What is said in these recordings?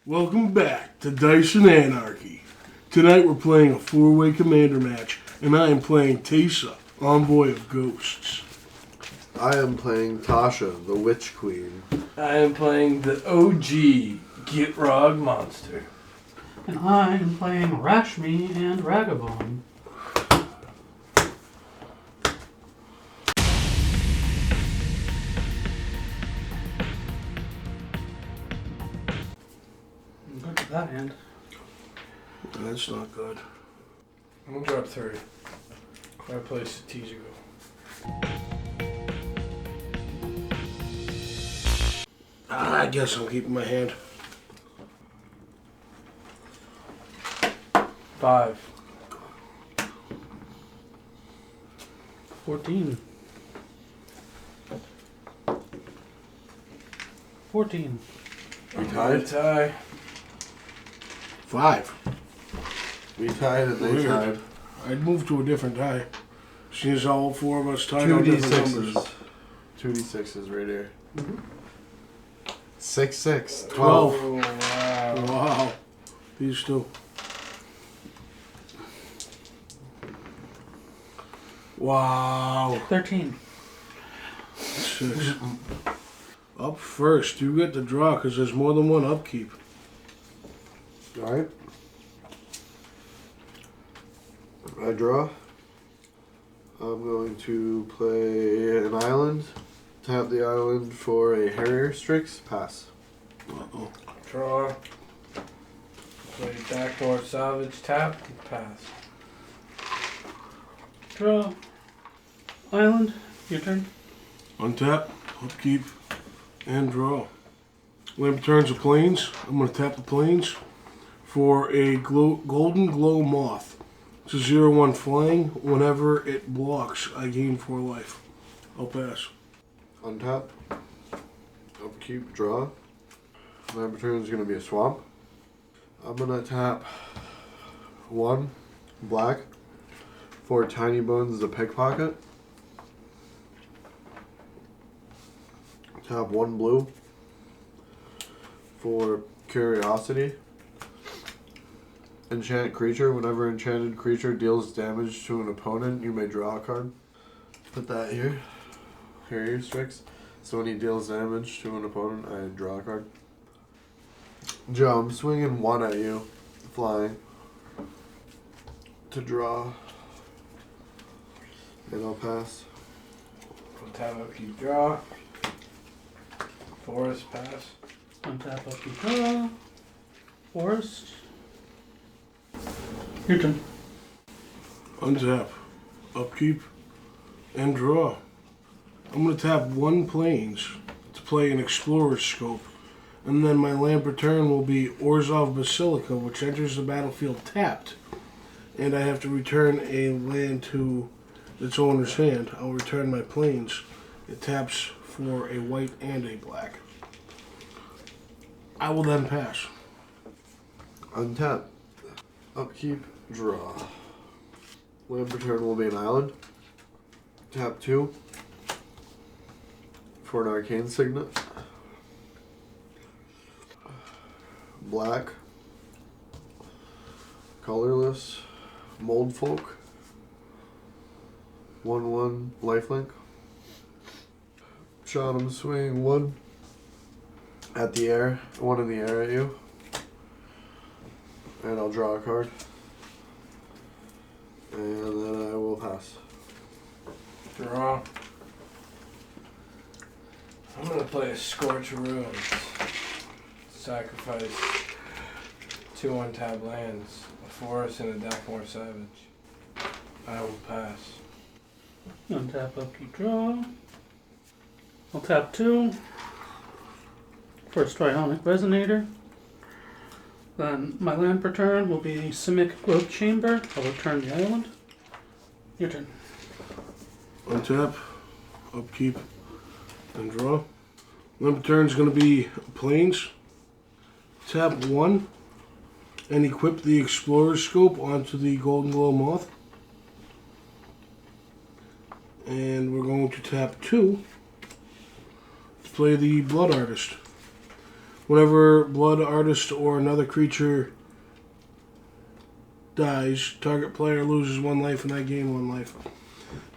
Welcome back to Dice and Anarchy. Tonight we're playing a four-way commander match, and I am playing Teysa, Envoy of Ghosts. I am playing Tasha, the Witch Queen. I am playing the OG Gitrog monster. And I am playing Rashmi and Ragabon. Look at that hand. That's not good. I'm gonna drop 3. I play strategical. I guess I'm keeping my hand. 5. 14. 14. We Tied. tied. Tie. 5. We tied and they Weird. tied. I'd move to a different tie. Since all four of us tied on different numbers. 2d6s right here. 6, 6, 12. 12. Oh, wow. Wow. These two. Wow. 13. 6. Up first. You get the draw because there's more than one upkeep. Alright. I draw. I'm going to play an island. Tap the island for a Harrier Strix. Pass. Uh-oh. Draw. Play backdoor salvage. Tap. Pass. Draw. Island. Your turn. Untap, upkeep, and draw. Lamp turns the plains. I'm going to tap the plains for a golden glow moth. It's a 0/1 flying. Whenever it blocks, I gain 4 life. I'll pass. Untap. Upkeep. Draw. My return is going to be a swamp. I'm going to tap 1 black for Tiny Bones the Pickpocket. Tap 1 blue for Curiosity. Enchant creature. Whenever enchanted creature deals damage to an opponent, you may draw a card. Put that here. Harrier Strix. So when he deals damage to an opponent, I draw a card. Joe, I'm swinging 1 at you. Flying. To draw. And I'll pass. Tap upkeep. Draw. Forest. Pass. Untap, upkeep, draw. Forest. Your turn. Untap, upkeep, and draw. I'm going to tap 1 plains to play an Explorer's Scope. And then my lamp return will be Orzhov Basilica, which enters the battlefield tapped. And I have to return a land to its owner's hand. I'll return my plains. It taps for a white and a black. I will then pass. Untap. Upkeep. Draw. Lamp return will be an island. Tap 2 for an arcane signet. Black. Colorless. Mold folk. 1/1 lifelink. Shot him swinging 1 at the air. 1 in the air at you. And I'll draw a card. And then I will pass. Draw. I'm gonna play a Scorch Ruins. Sacrifice 2 untapped lands, a forest, and a Dakmore Savage. I will pass. Untap, upkeep, draw. I'll tap 2 for a Strionic Resonator. Then my land return will be Simic Growth Chamber. I'll return the island. Your turn. Untap, upkeep, and draw. Lamp return is going to be plains. Tap 1 and equip the Explorer's Scope onto the Golden Glow Moth. And we're going to tap 2 to play the Blood Artist. Whenever Blood Artist or another creature dies, target player loses 1 life and I gain 1 life.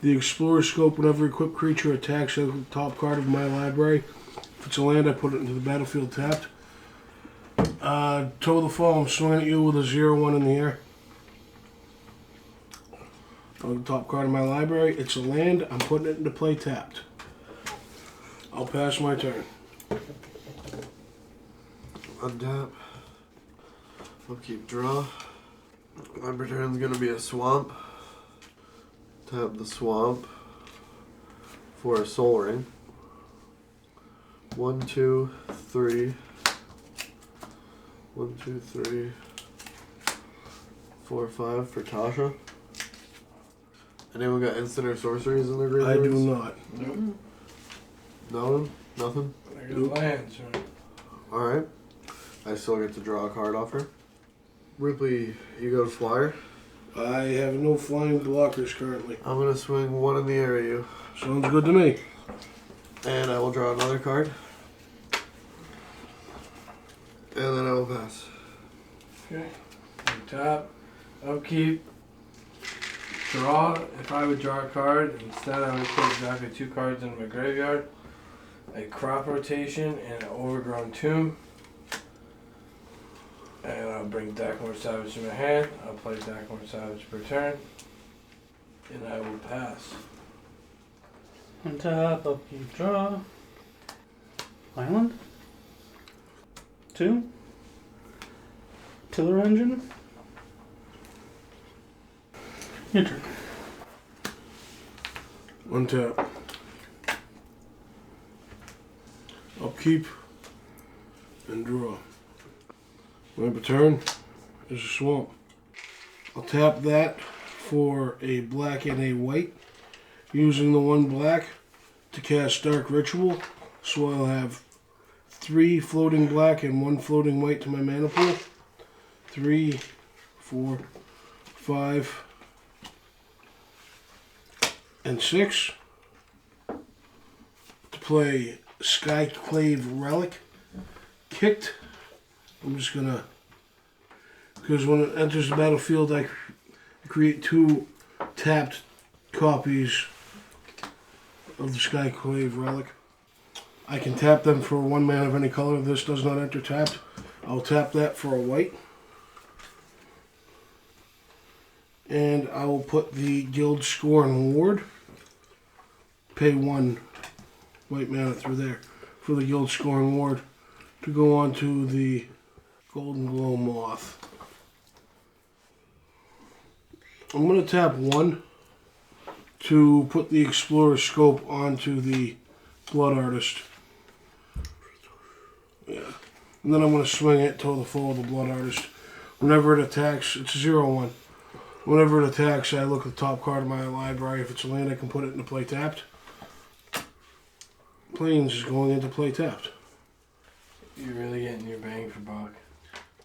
The Explorer Scope, whenever equipped creature attacks, I look at the top card of my library. If it's a land, I put it into the battlefield tapped. Toe of the fall, I'm swinging at you with a 0/1 in the air. On the top card of my library, it's a land, I'm putting it into play tapped. I'll pass my turn. Untap. Upkeep, draw. My return's gonna be a swamp. Tap the swamp for a soul ring. 1, 2, 3. 1, 2, 3, 4, 5 for Tasha. Anyone got instant or sorceries in their graveyards? I do not. Nope. No? Nothing? I got lands, right? Alright. I still get to draw a card off her. Ripley, you go to flyer. I have no flying blockers currently. I'm gonna swing 1 in the air at you. Sounds good to me. And I will draw another card. And then I will pass. Okay. Tap. Upkeep. Draw. If I would draw a card, instead I would put exactly 2 cards in my graveyard. A crop rotation and an overgrown tomb. And I'll bring Dackmore Savage to my hand. I'll play Dackmore Savage per turn. And I will pass. Untap, upkeep, draw. Island. 2. Tiller engine. Your turn. Untap. Upkeep and draw. My return is a swamp. I'll tap that for a black and a white, using the 1 black to cast Dark Ritual, so I'll have 3 floating black and 1 floating white to my mana pool. 3, 4, 5, and 6. To play Skyclave Relic. Kicked. I'm just gonna, because when it enters the battlefield, I create 2 tapped copies of the Skyclave Relic. I can tap them for 1 mana of any color. This does not enter tapped. I'll tap that for a white. And I will put the Guild Scorn Ward. Pay 1 white mana through there for the Guild Scorn Ward to go on to the Golden Glow Moth. I'm going to tap 1 to put the Explorer Scope onto the Blood Artist. Yeah. And then I'm going to swing it till the fall of the Blood Artist. Whenever it attacks, it's 0/1. Whenever it attacks, I look at the top card of my library. If it's a land, I can put it into play tapped. Plains is going into play tapped. You're really getting your bang for buck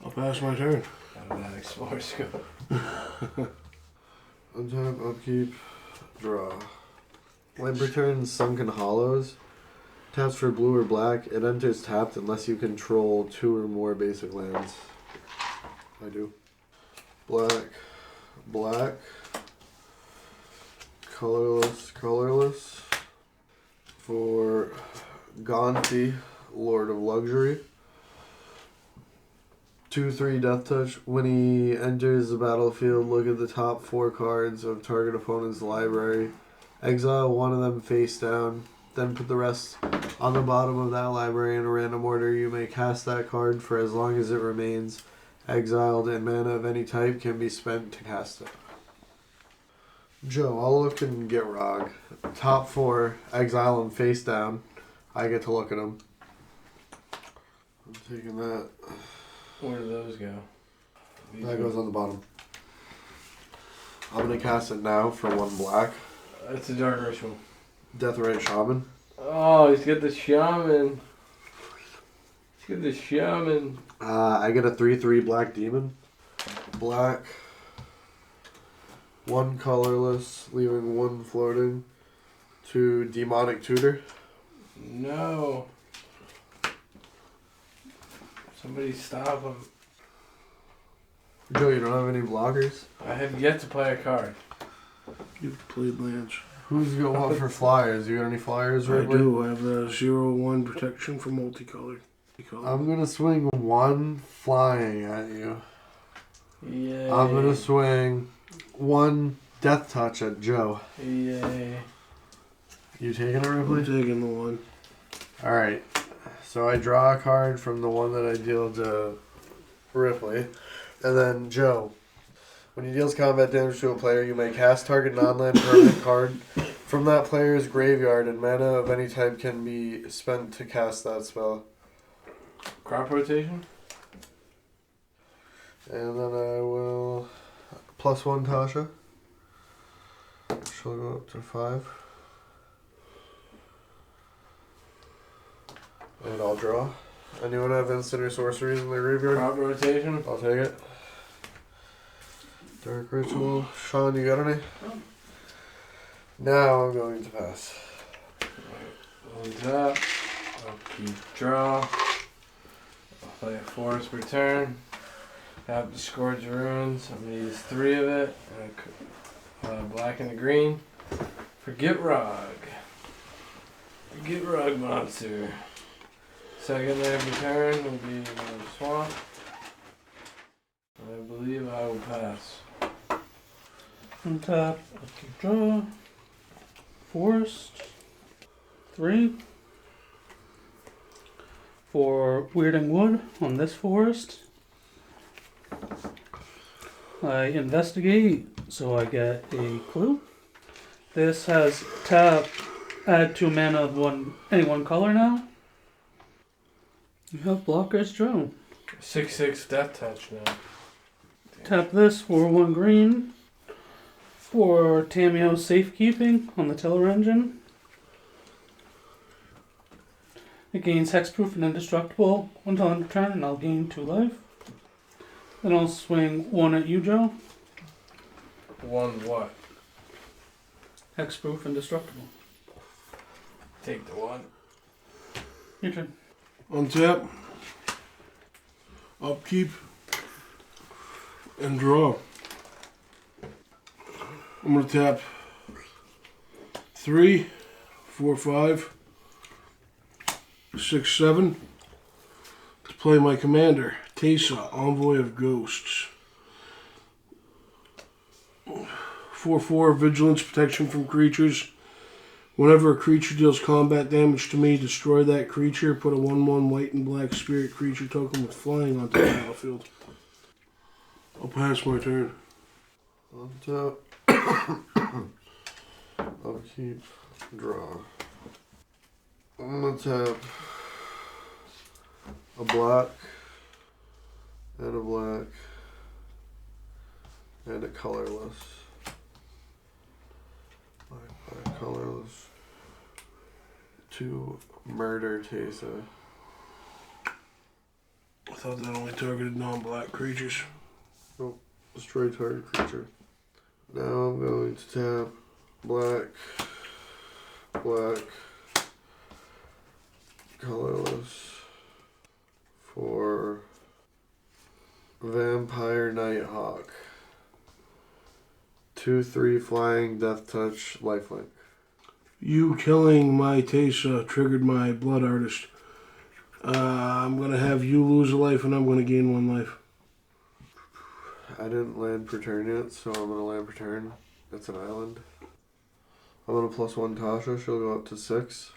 I'll pass my turn. out of that Explorer Scope. Untap, upkeep, draw. Land returns Sunken Hollows. Taps for blue or black. It enters tapped unless you control 2 or more basic lands. I do. Black, black, colorless, colorless. For Gonti, Lord of Luxury. 2/3 Death Touch. When he enters the battlefield, look at the top 4 cards of target opponent's library. Exile 1 of them face down. Then put the rest on the bottom of that library in a random order. You may cast that card for as long as it remains exiled, and mana of any type can be spent to cast it. Joe, I'll look and get Rog. Top 4, exile them face down. I get to look at them. I'm taking that. Where do those go? That goes on the bottom. I'm going to cast it now for 1 black. It's a Dark Ritual. Deathrite Shaman. Oh, he's got the Shaman. He's got the Shaman. I get a 3/3 Black Demon. Black. 1 colorless, leaving 1 floating. 2 Demonic Tutor. No. Somebody stop him. Joe, you don't have any blockers? I have yet to play a card. You've played lands. Who's got one for flyers? You got any flyers, I Ridley? do. I have a 0/1 protection for multicolored. I'm gonna swing one flying at you. Yay. I'm gonna swing one death touch at Joe. Yay. You taking it, I'm Ripley? taking the one. Alright. So I draw a card from the one that I deal to Ripley. And then Joe. When he deals combat damage to a player, you may cast target non-land permanent card from that player's graveyard, and mana of any type can be spent to cast that spell. Crop rotation? And then I will +1 Tasha. She'll go up to 5. And I'll draw. Anyone have instant or sorceries in their graveyard? Crop rotation? I'll take it. Dark Ritual. Sean, you got any? No. Now I'm going to pass. On top. Upkeep, draw. I'll play a forest return. Have the Scourge of Runes. I'm going to use 3 of it. And black and the green. Forget Rog. Forget Rog monster. Second land return will be another swamp. I believe I will pass. Untap, upkeep, draw. Forest. 3. For Weirding Wood on this forest, I investigate, so I get a clue. This has tap, add 2 mana of any one color now. You have blockers, Joe. 6/6 death touch now. Tap this for 1 green for Tameo safekeeping on the tiller engine. It gains hexproof and indestructible until end of turn, and I'll gain 2 life. Then I'll swing 1 at you, Joe. 1 what? Hexproof, indestructible. Take the 1. Your turn. Untap. Upkeep. And draw. I'm going to tap 3, 4, 5, 6, 7 to play my commander, Teysa, Envoy of Ghosts. 4/4 vigilance protection from creatures. Whenever a creature deals combat damage to me, destroy that creature. Put a 1/1 white and black spirit creature token with flying onto the battlefield. I'll pass my turn. On top. Upkeep. Draw. I'm gonna tap a black and a black and a colorless. Black, colorless. To murder Teysa. I thought that only targeted non-black creatures. Destroy target creature. Now I'm going to tap black, black, colorless for Vampire Nighthawk. 2/3 flying, death touch, lifelink. You killing my Teysa triggered my Blood Artist. I'm going to have you lose a life and I'm going to gain 1 life. I didn't land per turn yet, so I'm gonna land per turn. It's an island. I'm gonna +1 Tasha, she'll go up to 6.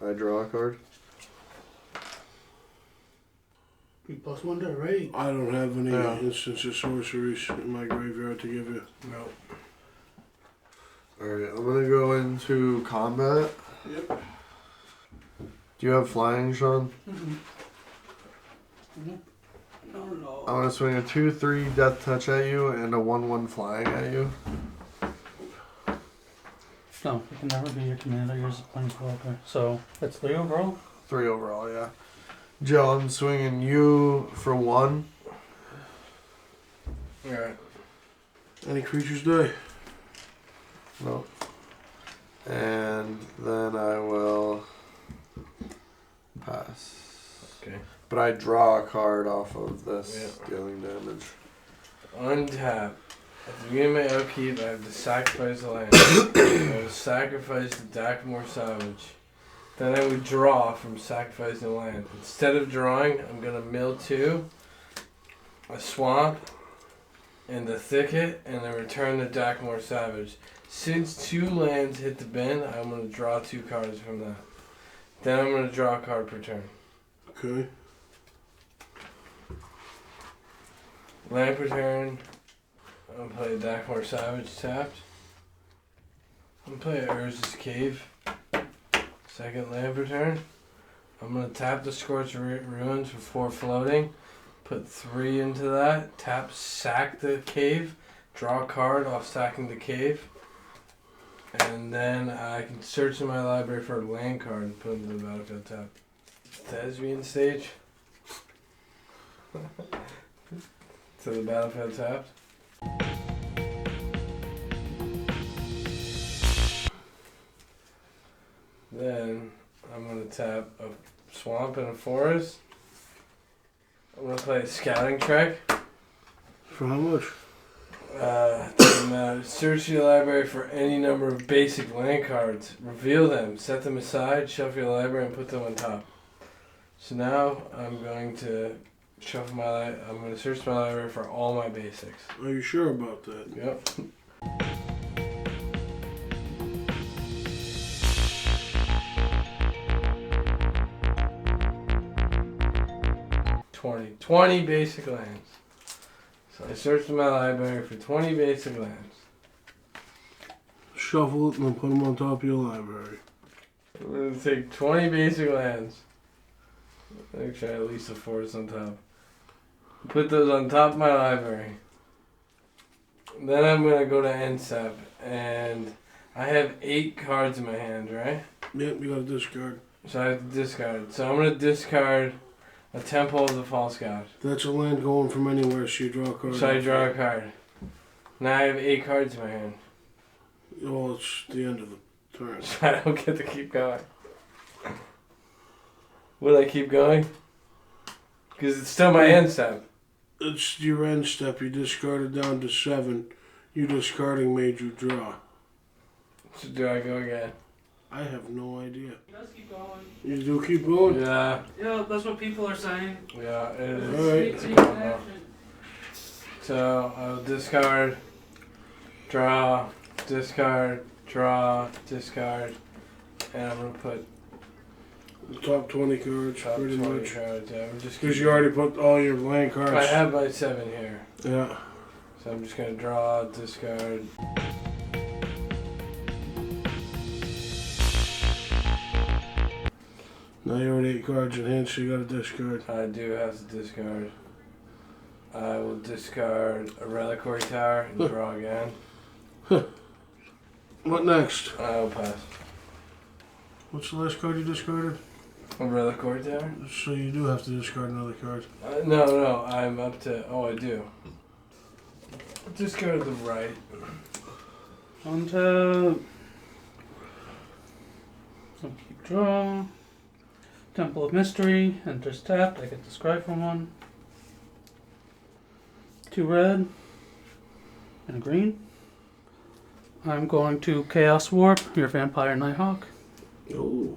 I draw a card. You +1 to right. I don't have any Yeah. instants of sorceries in my graveyard to give you. No. Alright, I'm gonna go into combat. Yep. Do you have flying, Sean? No. I'm gonna swing a 2/3 death touch at you and a 1/1 flying at you. No, it can never be your commander. Yours is planeswalker. So that's 3 overall. 3 overall, yeah. Joe, I'm swinging you for 1. Alright. Any creatures die? No. And then I will pass. Okay. But I draw a card off of this, dealing damage. Untap. At the beginning of my upkeep, I have to sacrifice the land. I will sacrifice the Dakmor Savage. Then I would draw from sacrificing the land. Instead of drawing, I'm going to mill 2, a swamp, and the thicket, and then return the Dakmor Savage. Since 2 lands hit the bin, I'm going to draw 2 cards from that. Then I'm going to draw a card per turn. Okay. Land per turn. I'm going to play a Dakmor Savage tapped. I'm going to play Urza's Cave. Second land per turn. I'm going to tap the Scorched Ruins for 4 floating. Put 3 into that. Tap, sack the cave. Draw a card off sacking the cave. And then I can search in my library for a land card and put it into the battlefield tap. Thespian stage. To the battlefield tapped. Then I'm going to tap a swamp and a forest. I'm going to play a scouting trek. For how much? Doesn't matter. Search your library for any number of basic land cards. Reveal them. Set them aside. Shuffle your library and put them on top. So now I'm going to I'm going to search my library for all my basics. Are you sure about that? Yep. Twenty basic lands. So I searched my library for 20 basic lands. Shuffle it and then put them on top of your library. I'm going to take 20 basic lands. Actually, at least a forest on top. Put those on top of my library. Then I'm going to go to end step. And I have 8 cards in my hand, right? Yep, you got to discard. So I have to discard. So I'm going to discard a Temple of the False God. That's a land going from anywhere, so you draw a card. So I draw a card. Now I have 8 cards in my hand. Oh, it's the end of the turn. So I don't get to keep going. Will I keep going? Because it's still my end step. It's your end step. You discarded down to 7. You discarding made you draw. So do I go again? I have no idea. Let's keep going. You do keep going? Yeah. Yeah, that's what people are saying. Yeah, it is. Alright. Take action. So I'll discard, draw, discard, draw, discard, and I'm gonna put The top 20 cards, top pretty 20 much. cards. Yeah, I'm just. Because you already put all your land cards. I have my 7 here, Yeah. so I'm just gonna draw, discard. Now you're at 8 cards in hand, so you got to discard. I do have to discard. I will discard a Reliquary Tower and draw again. What next? I will pass. What's the last card you discarded? A Reliquary Tower? So you do have to discard another card. No, I'm up to. Oh, I do. Discard the right. Untap. Keep draw. Temple of Mystery. Enters tapped. I get to scry from 1. 2 red. And a green. I'm going to Chaos Warp, your Vampire Nighthawk. Oh.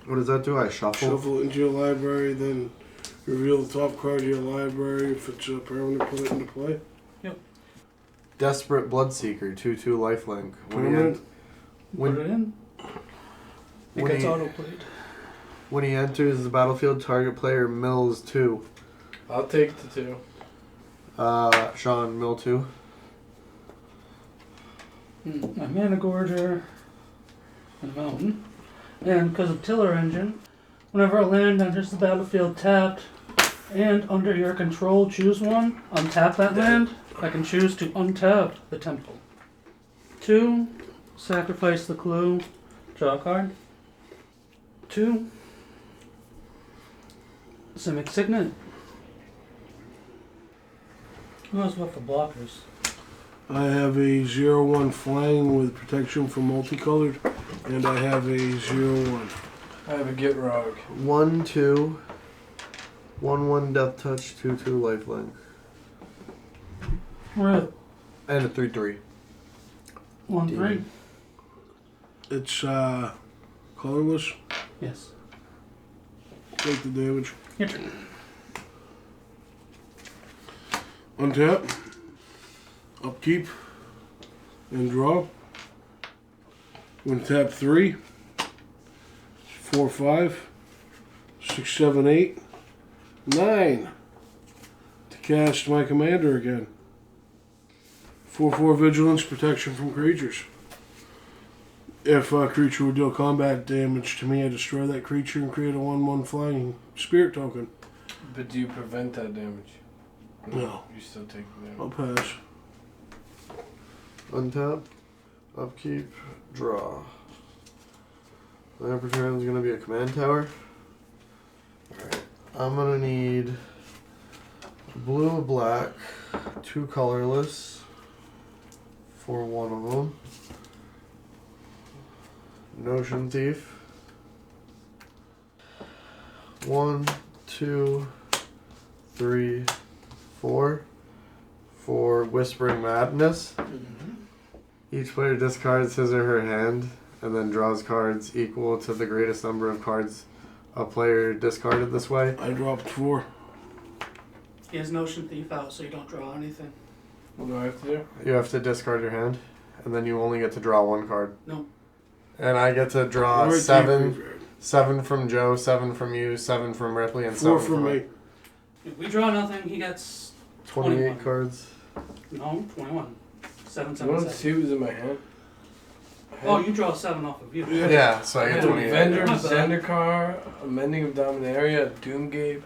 What does that do? I shuffle? Shuffle it into your library, then reveal the top card of your library. If it's a permanent, put it into play. Desperate Bloodseeker, 2/2 lifelink. Permanent? Put it in. It when gets he- autoplayed. When he enters the battlefield, target player mills 2. I'll take the 2. Sean, mill 2. A Mana Gorger. And a Mountain. And because of Tiller Engine, whenever a land enters the battlefield tapped and under your control, choose one, untap that land. I can choose to untap the temple. 2, sacrifice the clue, draw a card. 2, Simic Signet. Who knows what for blockers? I have a 0/1 flying with protection from multicolored, and I have a 0/1. I have a Get Rock. 1/2. 1/1 death touch. 2/2 lifelink. We're And a 3/3. 1-3. It's colorless. Yes. Take the damage. Your turn. Untap. Upkeep. And draw. We're gonna tap 3, 4, 5, 6, 7, 8, 9 to cast my commander again. 4/4 vigilance, protection from creatures. If a creature would deal combat damage to me, I destroy that creature and create a 1/1 flying spirit token. But do you prevent that damage? No. You still take the damage. I'll pass. Untap. Upkeep. Draw. My upper turn is going to be a command tower. Alright. I'm going to need blue and black, 2 colorless for one of them. Notion Thief. 1, 2, 3, 4 for Whispering Madness. Each player discards his or her hand and then draws cards equal to the greatest number of cards a player discarded this way. I dropped 4. He has Notion Thief out, so you don't draw anything. What do I have to do? You have to discard your hand, and then you only get to draw 1 card. No. And I get to draw Right, 7. 7 from Joe, 7 from you, 7 from Ripley, and 4 7 from me. If we draw nothing, he gets 28 21. cards. No, 21. 7, You 7, want to 7. see what was in my hand? Oh, you draw 7 off of you. Yeah, so I I get had a 28. Vendor, Not bad. Zendikar, a Mending of Dominaria, Doomgate.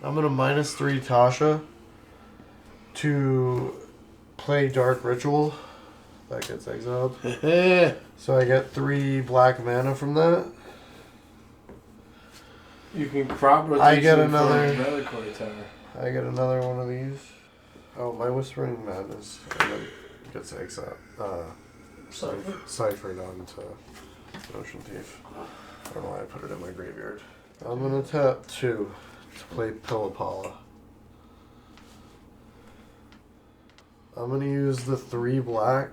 I'm going to -3 Tasha to play Dark Ritual. That gets exiled. So I get 3 black mana from that. You can crop rotation I get for another- a Reliquary Tower. I get another one of these. Oh, my Whispering Madness. And then it gets exiled. Ciphered onto Ocean Thief. I don't know why I put it in my graveyard. I'm going to tap 2 to play Pillapala. I'm going to use the 3 black.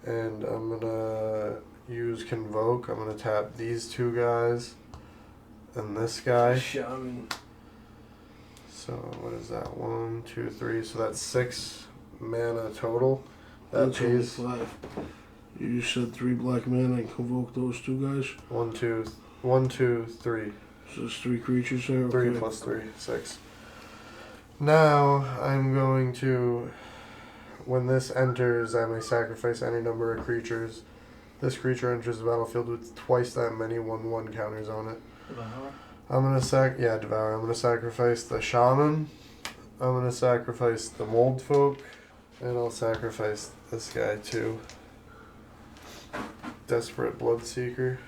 And I'm going to use Convoke. I'm going to tap these 2 guys. And this guy. Shaman. So what is that? 1, 2, 3. So that's 6 mana total. That That's only pays 5. You just said 3 black mana and convoke those 2 guys. 1, 2, 1, 2, 3. So there's 3 creatures there. 3 Okay. plus 3, 6. Now I'm going to, when this enters, I may sacrifice any number of creatures. This creature enters the battlefield with twice that many 1/1 counters on it. I'm gonna devour. I'm gonna sacrifice the shaman. I'm gonna sacrifice the mold folk, and I'll sacrifice this guy too. Desperate Bloodseeker.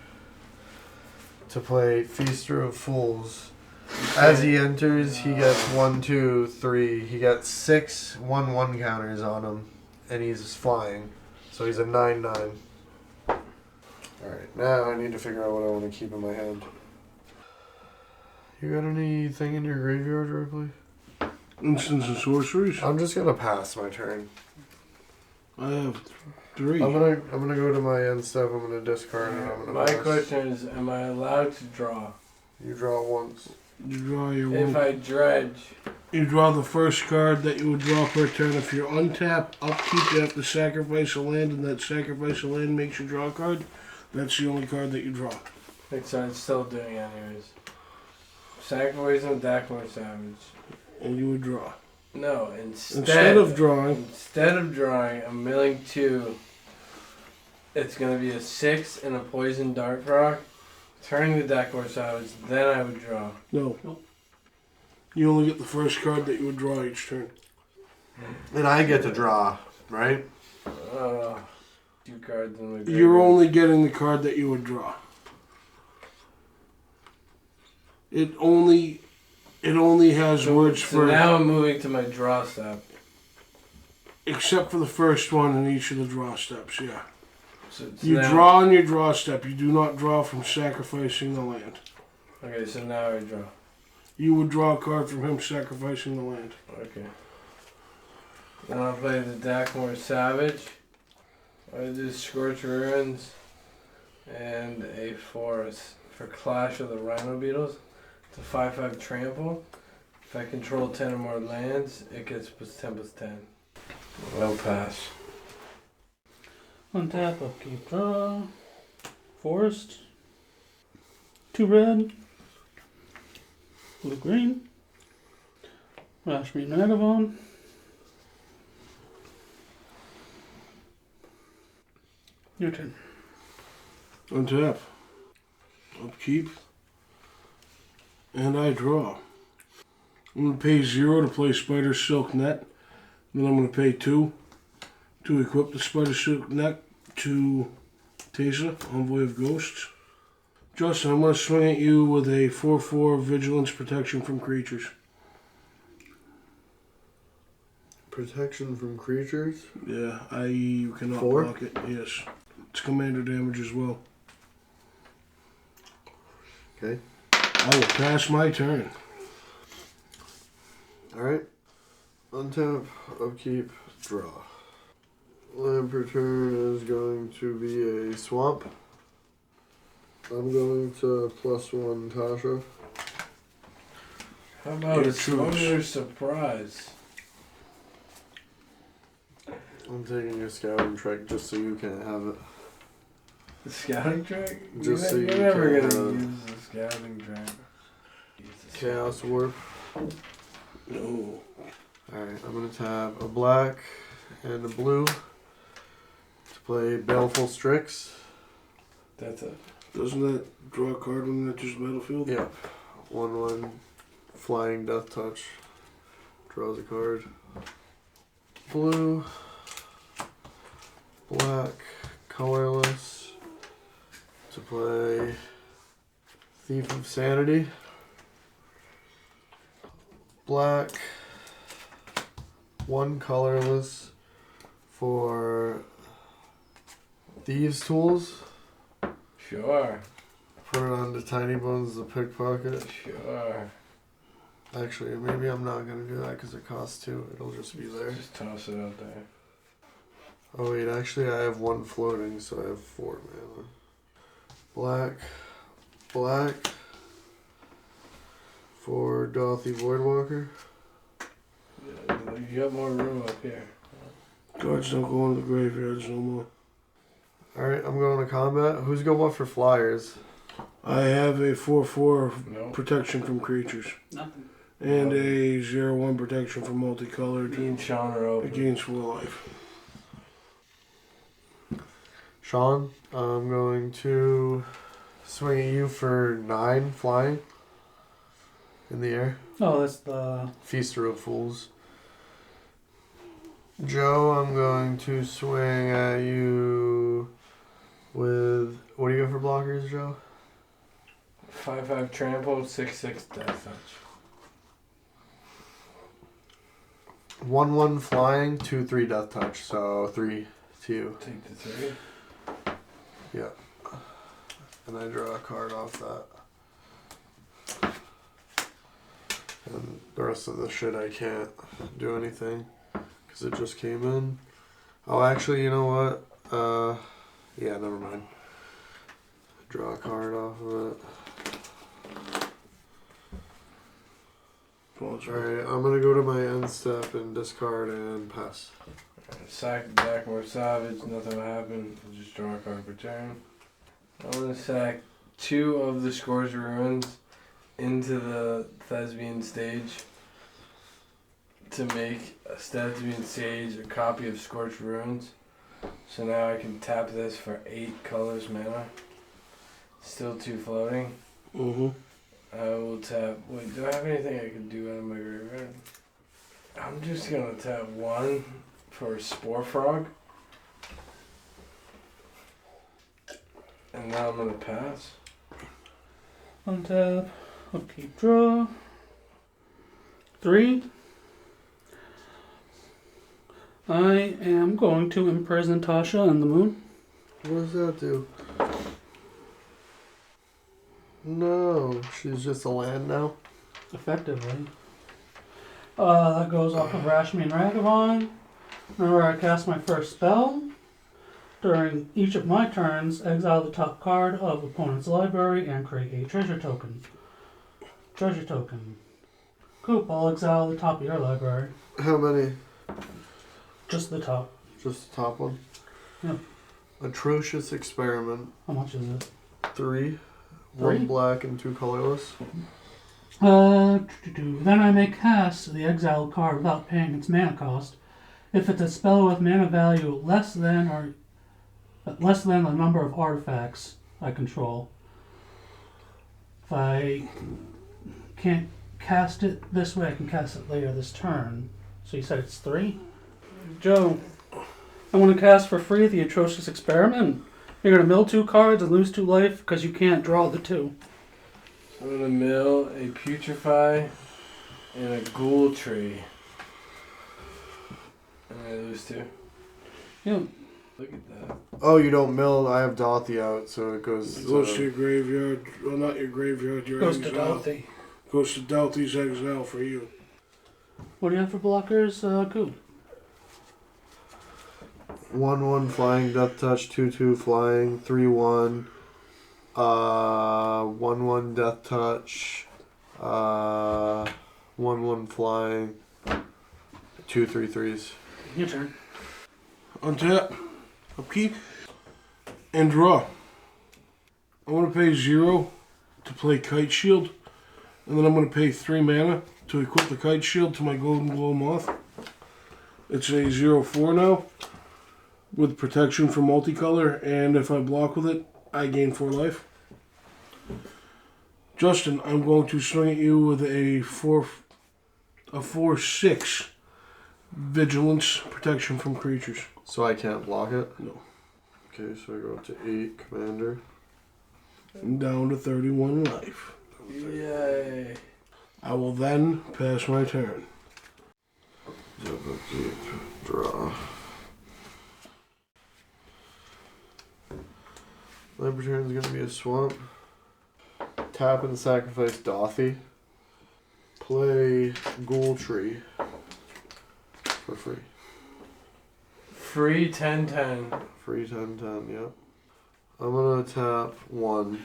To play Feaster of Fools. As he enters, he gets 1, 2, 3. He gets 6 1/1 counters on him, and he's flying, so he's a 9/9. All right, now I need to figure out what I want to keep in my hand. You got anything in your graveyard, Ripley? Instants and sorceries. I'm just gonna pass my turn. I have 3. I'm gonna go to my end step. I'm gonna discard and I'm gonna My pass. question is, am I allowed to draw? You draw once. You draw your If one. I dredge, You draw the first card that you would draw per turn. If you're untapped, upkeep, you have to sacrifice a land, and that sacrifice a land makes you draw a card. That's the only card that you draw. it's still doing it anyways. Sacrificing with Dackmore Savage. And you would draw. No, Instead of drawing, I'm milling 2. It's gonna be a 6 and a poison dart rock. Turning the Dackmore Savage, then I would draw. no. Nope. You only get the first card that you would draw each turn. And I get to draw, right? 2 cards in my graveyard. You're only getting the card that you would draw. It only It only has words So for, now I'm moving to my draw step. except for the first one in each of the draw steps, yeah. So You now, draw on your draw step. You do not draw from sacrificing the land. Okay, so now I draw. You would draw a card from him sacrificing the land. Okay. Then I'll play the Dakmore Savage. I do Scorch Ruins and a Forest for Clash of the Rhino Beetles. It's a 5/5 trample. If I control 10 or more lands, it gets +10/+10. Well pass. Untap, upkeep, draw. Forest. 2 red. Blue green. Rashmi Nagavon. Your turn. Untap. Upkeep. And I draw. I'm going to pay 0 to play Spider Silk Net. Then I'm going to pay 2 to equip the Spider Silk Net to Teza, Envoy of Ghosts. Justin, I'm going to swing at you with a 4/4 Vigilance Protection from creatures. Protection from creatures. Yeah, you cannot 4? block it. Yes. It's commander damage as well. Okay. I will pass my turn. Alright. Untap, upkeep, draw. Land per turn is going to be a swamp. I'm going to +1 Tasha. How about Your a troops. Summoner Surprise? I'm taking your scouting trek just so you can't have it. The scouting track? Just so You're you never can, gonna use the scouting track. Chaos Warp. No. Alright, I'm going to tap a black and a blue to play Baleful Strix. That's it. Doesn't that draw a card when it enters the battlefield? Yep. 1/1 Flying Death Touch. Draws a card. Blue. Black. Colorless. To play Thief of Sanity. Black. 1 colorless for Thieves' Tools. Sure. Put it on the Tiny Bones the Pickpocket. Sure. Actually, maybe I'm not going to do that because it costs 2. It'll just be there. Just toss it out there. Oh wait, actually I have 1 floating, so I have 4 mana. Black. Black. For Dothy Voidwalker. Yeah, you got more room up here. Cards don't go into the graveyards no more. Alright, I'm going to combat. Who's going what for flyers? I have a 4/4 No. protection from creatures. Nothing. And a 0/1 protection from multicolored Me and Sean are open. against full life. Sean, I'm going to swing at you for 9 flying in the air. Oh, that's the. Feaster of Fools. Joe, I'm going to swing at you with... What do you go for blockers, Joe? 5/5 trample, 6/6 death touch. 1/1 flying, 2/3 death touch, so 3 to you. Take the 3. And I draw a card off that. And the rest of the shit I can't do anything because it just came in. Oh, actually, you know what? Yeah, never mind. Draw a card off of it. Alright, I'm gonna go to my end step and discard and pass. Sack the Dakmore Savage, nothing will happen. I'll just draw a card per turn. I'm gonna sack 2 of the Scourge Ruins into the Thespian stage to make a Thespian stage a copy of Scorched Ruins. So now I can tap this for 8 colors mana. Still 2 floating. Mm-hmm. I will tap. Wait, do I have anything I can do out of my graveyard? I'm just gonna tap 1 for Spore Frog. And now I'm gonna pass. Untap. Upkeep, draw. 3. I am going to imprison Tasha in the moon. What does that do? No, she's just a land now. Effectively. That goes off of Rashmi and Ragavon. Whenever I cast my first spell, during each of my turns, exile the top card of opponent's library and create a treasure token. Treasure token. Coop, I'll exile the top of your library. How many? Just the top. Just the top one? Yep. Atrocious experiment. How much is it? 3. 3? 1 black and 2 colorless. Then I may cast the exiled card without paying its mana cost. If it's a spell with mana value less than the number of artifacts I control. If I can't cast it this way, I can cast it later this turn. So you said it's 3? Joe, I want to cast for free the Atrocious Experiment. You're going to mill 2 cards and lose 2 life because you can't draw the 2. I'm gonna mill a putrefy and a ghoul tree. And I lose 2. Yeah. Look at that. Oh, you don't mill. I have Dothy out, so it goes. It goes to your graveyard. Well, not your graveyard. Your Goes exile. to Delphi. Goes to Delphi's exile for you. What do you have for blockers, Coop? 1/1 flying, death touch, 2/2 flying, 3/1, 1/1 death touch, 1/1 flying, 2 3/3s. Your turn. Untap, upkeep, and draw. I'm going to pay 0 to play Kite Shield, and then I'm going to pay 3 mana to equip the Kite Shield to my Golden Glow Moth. It's a 0/4 now, with protection for multicolor, and if I block with it, I gain 4 life. Justin, I'm going to swing at you with a 4/6 vigilance protection from creatures. So I can't block it? No. Okay, so I go up to 8, commander. I'm down to 31 life. Yay. I will then pass my turn. Draw. My return is going to be a swamp. Tap and sacrifice Dothy. Play Ghoul Tree for free. Free 10/10. Free 10/10, yep. I'm going to tap 1.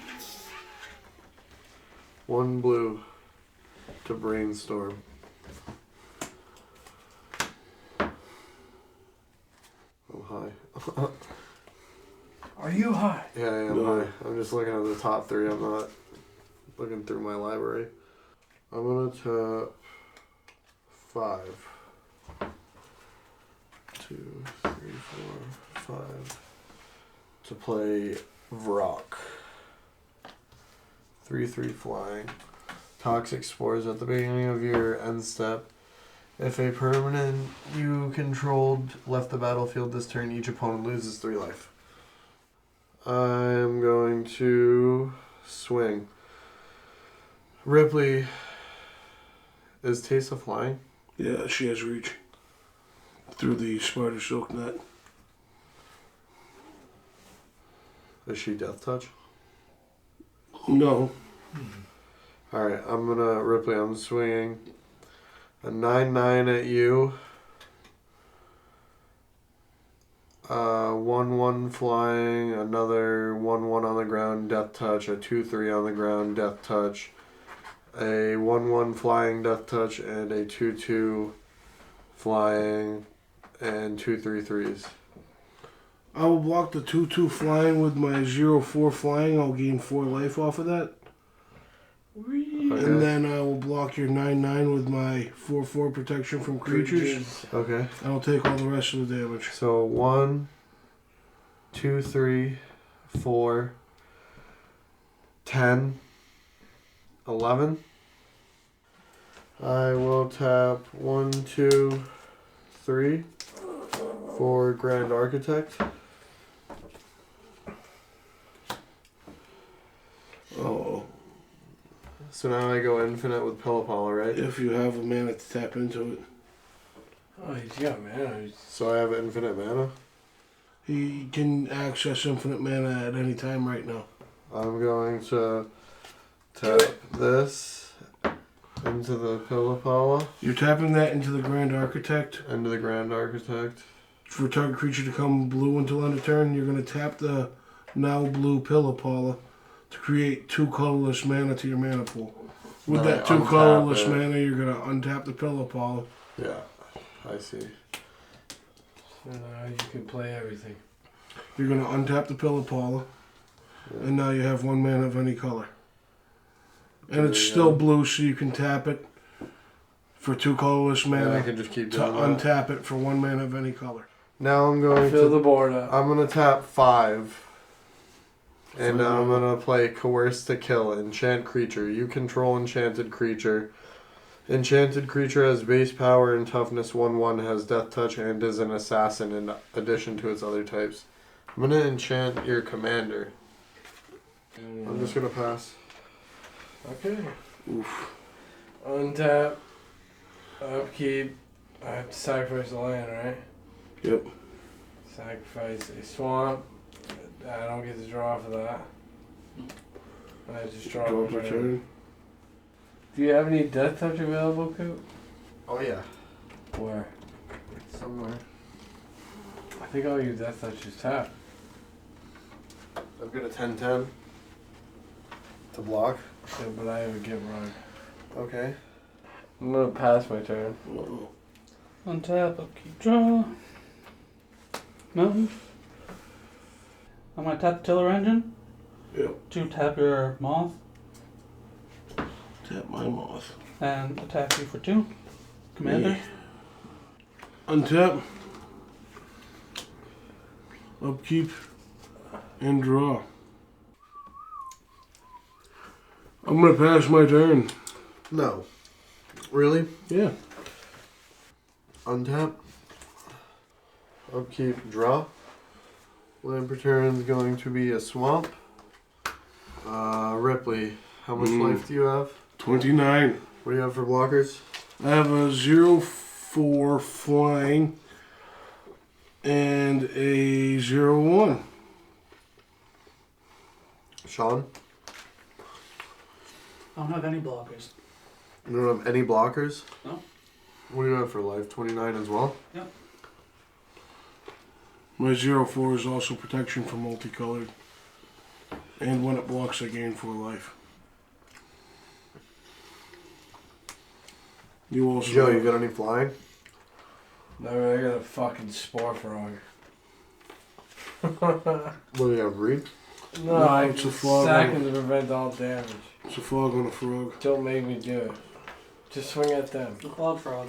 1 blue to brainstorm. I'm high. Are you high? Yeah, I am No. high. I'm just looking at the top 3. I'm not looking through my library. I'm gonna tap 5. 2, 3, 4, 5. To play Vrock. 3/3 flying. Toxic spores at the beginning of your end step. If a permanent you controlled left the battlefield this turn, each opponent loses 3 life. I'm going to swing. Ripley, is Taysa flying? Yeah, she has reach through the spider silk net. Is she death touch? No. Alright, Ripley, I'm swinging a 9/9 at you. 1/1 flying, another 1/1 on the ground, death touch, a 2/3 on the ground, death touch, a 1/1 flying, death touch, and a 2/2 flying, and 2 3/3s. I will block the 2/2 flying with my 0/4 flying. I'll gain 4 life off of that. Okay. And then I will block your 9/9 with my 4/4 protection from creatures. Okay. And I'll take all the rest of the damage. So 1, 2, 3, 4, 10, 11. I will tap 1, 2, 3 for Grand Architect. Oh. So now I go infinite with Pillow Pala, right? If you have a mana to tap into it. Oh, he's got mana. So I have infinite mana. He can access infinite mana at any time right now. I'm going to tap this into the Pillow Pala, You're tapping that into the Grand Architect. into the Grand Architect. For target creature to come blue until end of turn, you're going to tap the now blue Pillow Pala to create 2 colorless mana to your mana pool. With Then that I 2 untap colorless it. mana, you're going to untap the Pillow Pala. Yeah, I see. So now you can play everything. You're going to untap the Pillow Pala, Yeah. and now you have 1 mana of any color. And There it's you still go. blue, so you can tap it for 2 colorless And I mana can just keep to doing that. untap it for 1 mana of any color. Now I'm going Fill to. the board up. I'm gonna tap 5. And Five. I'm gonna play Coerce to Kill, enchant creature. You control enchanted creature. Enchanted creature has base power and toughness 1/1, has death touch, and is an assassin in addition to its other types. I'm gonna enchant your commander. I'm just gonna pass. Okay. Oof. Untap. Upkeep. I have to sacrifice the land, right? Yep. Sacrifice a swamp. I don't get to draw for that. I just draw Draw for per turn. turn. Do you have any death touch available, Coop? Oh yeah. Where? Somewhere. I think all your death touch is tap. I've got a 10/10 to block. Yeah, but I have a get run. Okay. I'm gonna pass my turn. Uh-oh. Untap, upkeep, draw. Mountain. I'm gonna tap the Tiller Engine. Yep. To tap your Moth Tap my moth. and attack you for 2. Commander. Me. Untap. Upkeep. And draw. I'm gonna pass my turn. No. Really? Yeah. Untap. Upkeep, draw. Land per turn is going to be a swamp. Ripley, how much life do you have? 29. What do you have for blockers? I have a 0/4 flying and a 0/1. Sean? I don't have any blockers. You don't have any blockers? No. What do you have for life? 29 as well? Yep. My 0/4 is also protection from multicolored. And when it blocks, I gain 4 life. You also Joe, you got any flying? No, I got a fucking spore frog. What do you have, Reed? No, No, I it's a can frog. sack him to prevent all damage. It's a fog on a frog. Don't make me do it. Just swing at them. The Cloud Frog.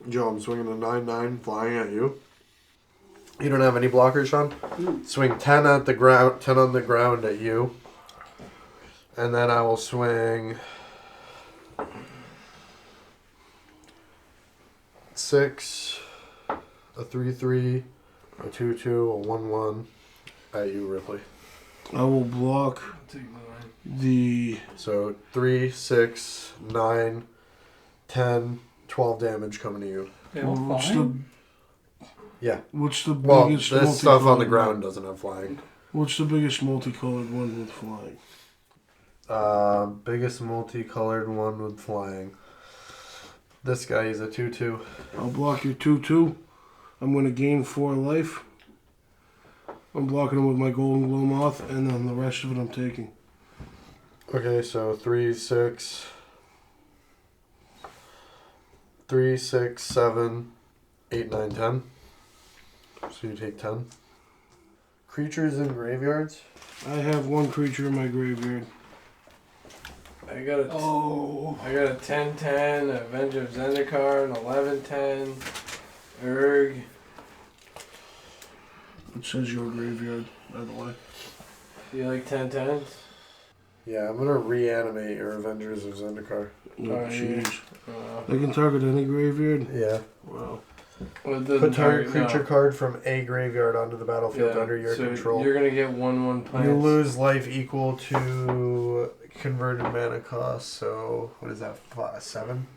Joe, I'm swinging a 9/9 flying at you. You don't have any blockers, Sean? Swing 10 at the ground, 10 on the ground at you. And then I will swing 6, a 3/3, a 2/2, a 1/1 at you, Ripley. I will block Take mine. the... So 3, 6, 9, 10, 12 damage coming to you. They all What's flying? Yeah. What's the Well, biggest this stuff on the multicolored ground one? doesn't have flying. What's the biggest multicolored one with flying? Biggest multicolored one with flying. This guy is a 2/2. I'll block your 2/2. I'm going to gain 4 life. I'm blocking him with my Golden Glow Moth, and then the rest of it I'm taking. Okay, so 3, 6, 7, 8, 9, 10. So you take 10. Creatures in graveyards. I have 1 creature in my graveyard. I got a Oh. I got a 10/10, Avenger of Zendikar, an 11/10, Urg. It says your graveyard, by the way. Do you like 10/10s? Yeah, I'm gonna reanimate your Avengers of Zendikar. Oh, Oh, yeah. jeez. They can target any graveyard? Yeah. Wow. Put target creature card from a graveyard onto the battlefield under your control. You're gonna get 1/1 plants. You lose life equal to converted mana cost. So what is that? 7.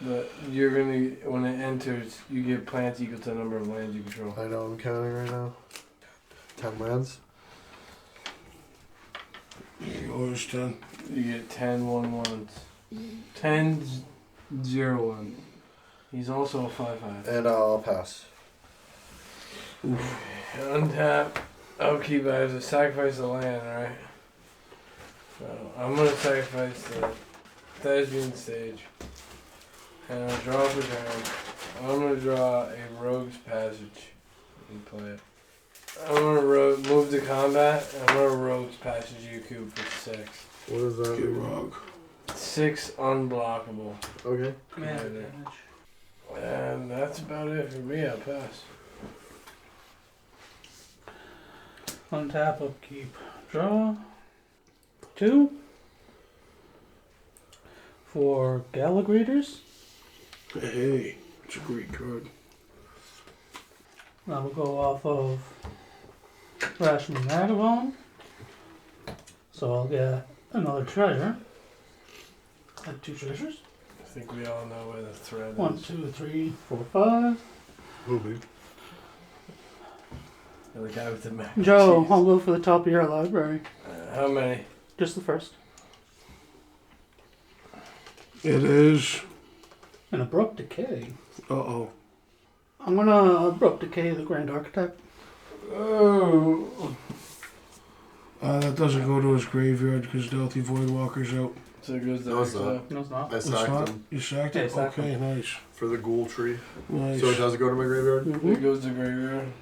But you're gonna, when it enters, you get plants equal to the number of lands you control. I know I'm counting right now. 10 lands. Yours 10. You get 10 1/1s. 10 0/1. He's also a 5/5. And I'll pass. Untap. Upkeep. I have to sacrifice the land, right? So I'm gonna sacrifice the Thespian Stage. And I'll draw for turn. I'm gonna draw a Rogue's Passage and play it. I'm gonna move to combat, and I'm gonna Rogue's Passage you coup for 6. What does that Get mean? rogue. 6 unblockable. Okay. Command Yeah. advantage. And that's about it for me. I'll pass. Untap, upkeep, draw. 2. For Galagrators. Hey, it's a great card. That will go off of Rashmi Vagabond. So I'll get another treasure. Like 2 treasures. I think we all know where the thread 1, is. 2, 3, 4, 5. Movie. The guy with the mac. Joe, and I'll go for the top of your library. cheese. How many? Just the first. It is. And Abrupt Decay. Uh-oh. I'm gonna Abrupt Decay the Grand Architect. Oh. That doesn't go to his graveyard because Delty Voidwalker's out. So it goes to No, it's exile. not. No, it's not. I It's sacked not? him You sacked Yeah, it? sacked Okay, nice. for the ghoul tree. Nice. So it doesn't go to my graveyard? It goes to graveyard.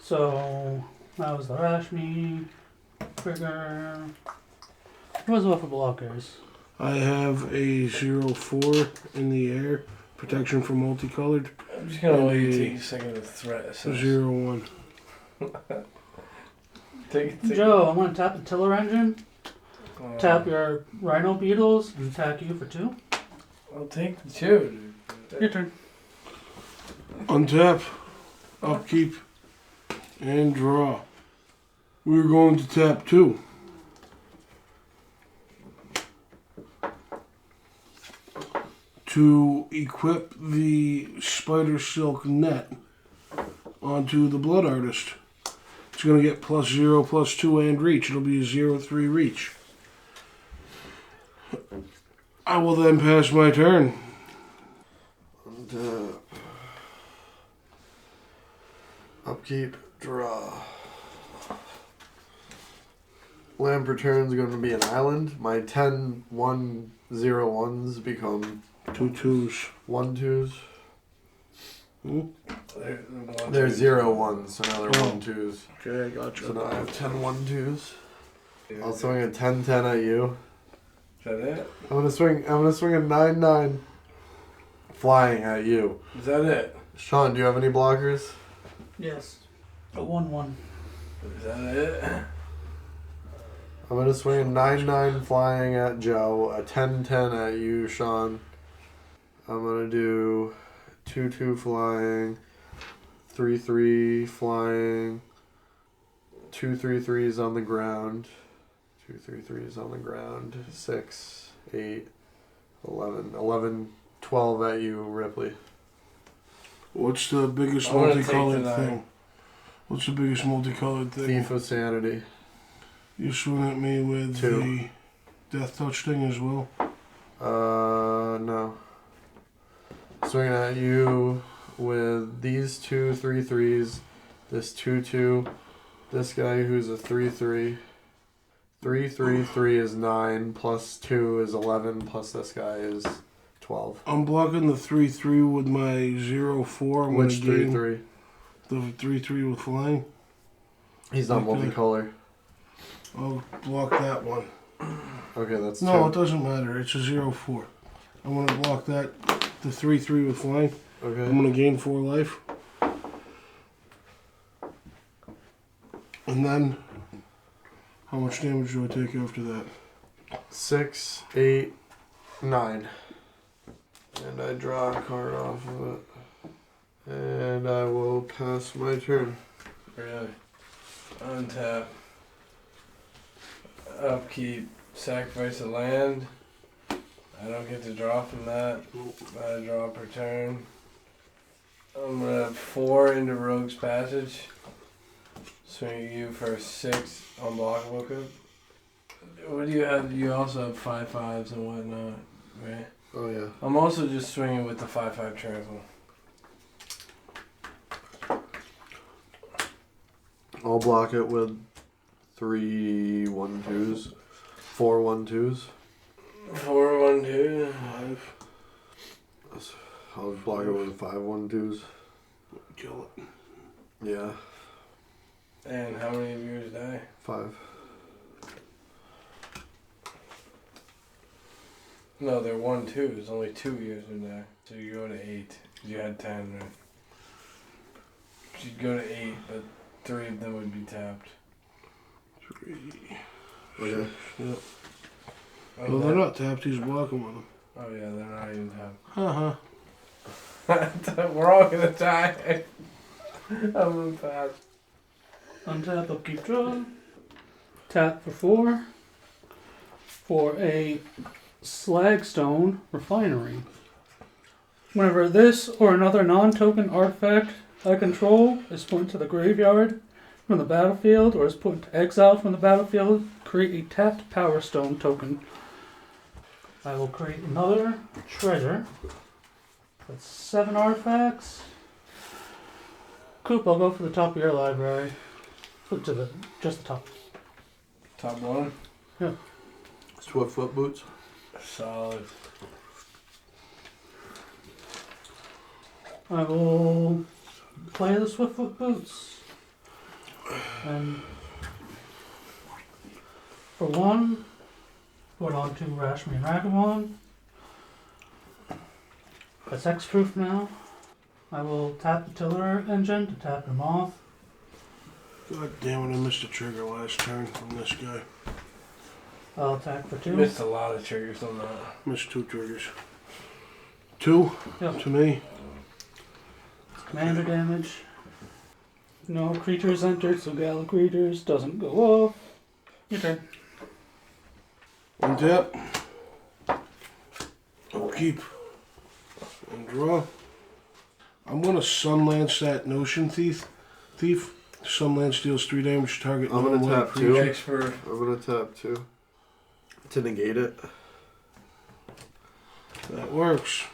So that was the Rashmi trigger. What was what for blockers? I have a 0/4 in the air. Protection for multicolored. I'm just gonna And let you a take a second to threat assess. 0/1. Take Joe, I'm gonna tap the Tiller Engine, Oh, tap your Rhino Beetles, and attack you for 2. I'll take the 2, dude. Your turn. Untap. Upkeep. And draw. We're going to tap 2. To equip the Spider Silk net onto the Blood Artist. It's going to get +0, +2, and reach. It'll be a 0/3 reach. I will then pass my turn. And, upkeep, draw. Land per turn is going to be an island. My 10 1/0/1s become 2 2s. 1/2s. They're They're 0/1s, so now they're Oh. 1/2s. Okay, I got you. So now I have 10 1/2s. I'll swing a 10/10 at you. Is that it? I'm gonna swing a 9/9 flying at you. Is that it? Sean, do you have any blockers? Yes. A 1/1. Is that it? I'm gonna swing a 9/9 flying at Joe, a 10/10 at you, Sean. I'm gonna do 2/2 flying, 3/3 flying, 2 3/3s on the ground, 2 3/3s on the ground, 6, 8, 11, 12 at you, Ripley. What's the biggest I'm gonna take multicolored the 9. thing? What's the biggest multicolored thing? Thief of Sanity. You swing at me with 2. the Death Touch thing as well? No. Swinging at you with these 2 3/3s, this 2/2, this guy who's a 3/3. 3 3 is 9, plus 2 is 11, plus this guy is 12. I'm blocking the 3/3 with my 0/4. I'm Which gonna gain 3/3? the 3/3 with flying. He's not Okay. multicolor. I'll block that one. Okay, that's No, 2. it doesn't matter. It's a 0/4. I'm gonna block that. The 3/3 with flying. I'm Okay. gonna gain 4 life. And then, how much damage do I take after that? 6, 8, 9. And I draw a card off of it. And I will pass my turn. Really? Untap. Upkeep. Sacrifice a land. I don't get to draw from that. I draw per turn. I'm gonna 4 into Rogue's Passage. Swing you for 6 unblockable code. What do you have? You also have 5/5s and whatnot, right? Oh yeah. I'm also just swinging with the 5/5 trample. I'll block it with 3 1/2s, 4 1/2s. 4 1 2 5. I'll block it with 5 1/2s. Kill it. Yeah, And how many of yours die? 5. No, they're 1 2s. Only 2 years would die. So you go to 8. 'Cause you had 10, right? You'd go to 8, but 3 of them would be tapped. 3. Okay. Yep. Oh, Well, they're not tapped. He's blocking with them. Oh yeah, they're not even tapped. Uh-huh. We're all gonna die. I'm gonna pass. Untap, upkeep, draw. Tap for 4. For a slagstone refinery. Whenever this or another non-token artifact I control is put into the graveyard from the battlefield or is put into exile from the battlefield, create a tapped Power Stone token. I will create another treasure. That's 7 artifacts. Coop, I'll go for the top of your library. Flip to just the top. Top 1. Swiftfoot boots. Solid. I will play the Swiftfoot boots. And for 1, put on 2 Rashmi and Ragavon. That's X-proof now. I will tap the Tiller engine to tap him off. God damn it, I missed a trigger last turn from this guy. I'll attack for 2. Missed a lot of triggers on that. Missed 2 triggers. 2 Yep. to me. Commander damage. No creatures entered, so Gallic Readers doesn't go off. Your turn. Untap. Upkeep. And draw. I'm gonna Sunlance that Notion Thief. Sunlance deals 3 damage to target. I'm gonna non-white tap 2. Expert. I'm gonna tap 2 to negate it. That works.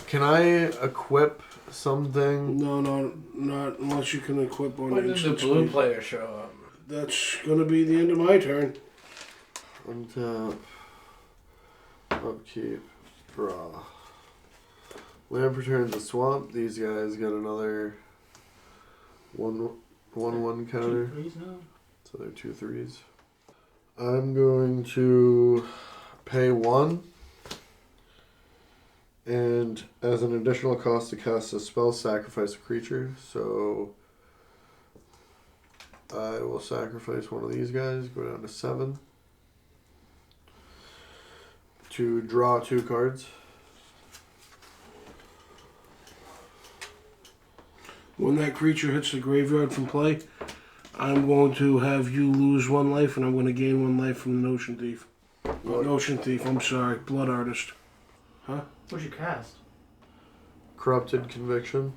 Can I equip something? No, not unless you can equip on When did the instant blue speed. player show up? That's gonna be the end of my turn. Untap. Upkeep. Draw. Lamp returns a swamp. These guys get another 1/1 counter. 2 3s now. So they're 2 3s. I'm going to pay 1. And as an additional cost to cast a spell, sacrifice a creature. So I will sacrifice one of these guys, go down to 7. To draw 2 cards. When that creature hits the graveyard from play, I'm going to have you lose 1 life, and I'm going to gain 1 life from the Notion Thief. Notion Thief, I'm sorry. Blood Artist. Huh? What'd you cast? Corrupted Conviction.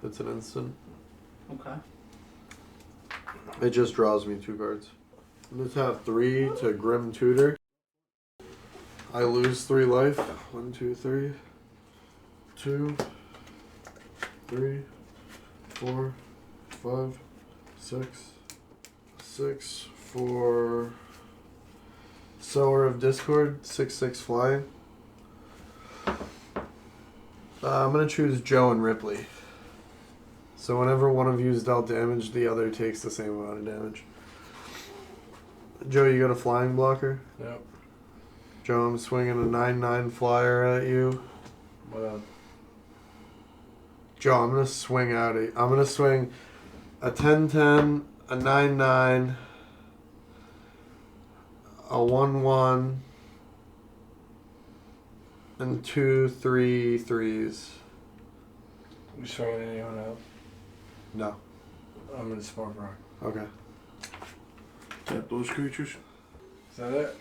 It's an instant. Okay. It just draws me 2 cards. I'm going to tap 3 to Grim Tutor. I lose 3 life. 1, 2, 3. 2, 3, 4, 5, 6. 6 for Sower of Discord. 6/6 flying. I'm going to choose Joe and Ripley. So whenever one of you is dealt damage, the other takes the same amount of damage. Joe, you got a flying blocker? Yep. Joe, I'm swinging a 9/9 flyer at you. What up? Joe, I'm going to swing out. I'm going to swing a 10/10, a 9/9, a 1/1, And 2, 3 threes. You swinging anyone else? No. I'm gonna Spark Rock. Okay. Tap those creatures. Is that it?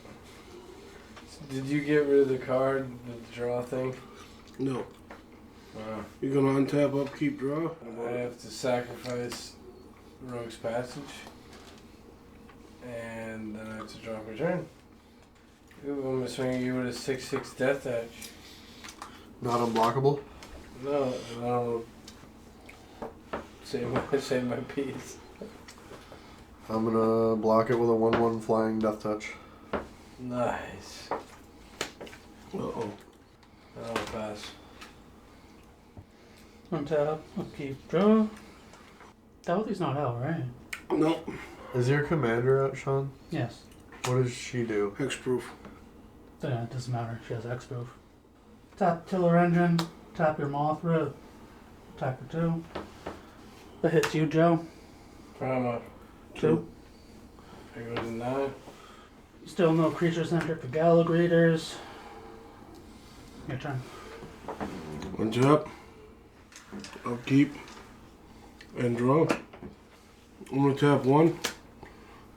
Did you get rid of the card, the draw thing? No. Wow. You're gonna untap, upkeep, draw. I have to sacrifice Rogue's Passage. And then I have to draw a return. Ooh, I'm gonna swing you with a 6/6 Death Edge. Not unblockable? No, no. Save my piece. I'm gonna block it with a 1/1 flying death touch. Nice. Uh-oh. I'll pass. Untap, upkeep, draw. Dorothy's not out, right? No. Is your commander out, Sean? Yes. What does she do? Hexproof. It doesn't matter. She has X-proof. Tap Tiller Engine. Tap your Mothra. Tap her 2. That hits you, Joe. For how much? 2. I go to 9. Still no creatures entered for Gallagrators. Your turn. Untap, upkeep, and draw. I'm gonna tap 1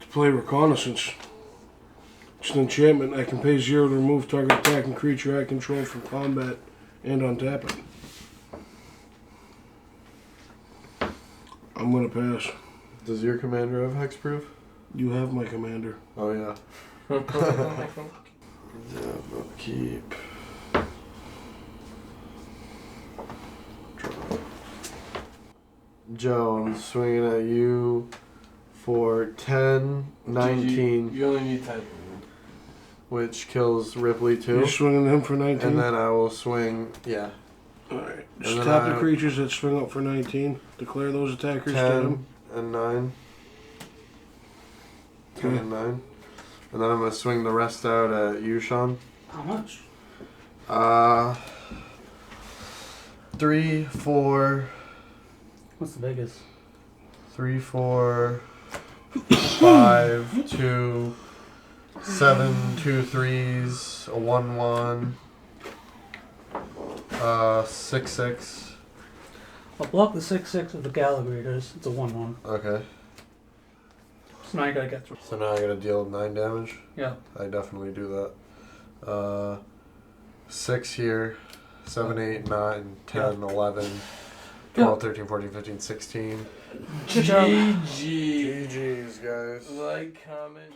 to play Reconnaissance. It's an enchantment. I can pay 0 to remove target attacking creature I control from combat and untap it. I'm gonna pass. Does your commander have hexproof? You have my commander. Oh yeah. Upkeep. Draw. Joe, I'm swinging at you for 10, 19, You only need 10. which kills Ripley too. You're swinging him for 19? And then I will swing, yeah, Alright. Just then tap I- the creatures that swing up for 19. Declare those attackers to 10 him. and 9. 10 Okay. and 9. And then I'm going to swing the rest out at you, Sean. How much? 3, 4, What's the biggest? 3, 4, 5, 2, 7, 2 threes, a 1/1, 6, 6. I'll block the 6/6 with the Gallagrators. It's a 1/1. Okay. So now you gotta get through. So now I got to deal 9 damage. Yeah. I definitely do that. 6 here, 7, 8, 9, 10, 11, 12, 13, 14, 15, 16. Good job. GG. GG's, guys. Like, comment.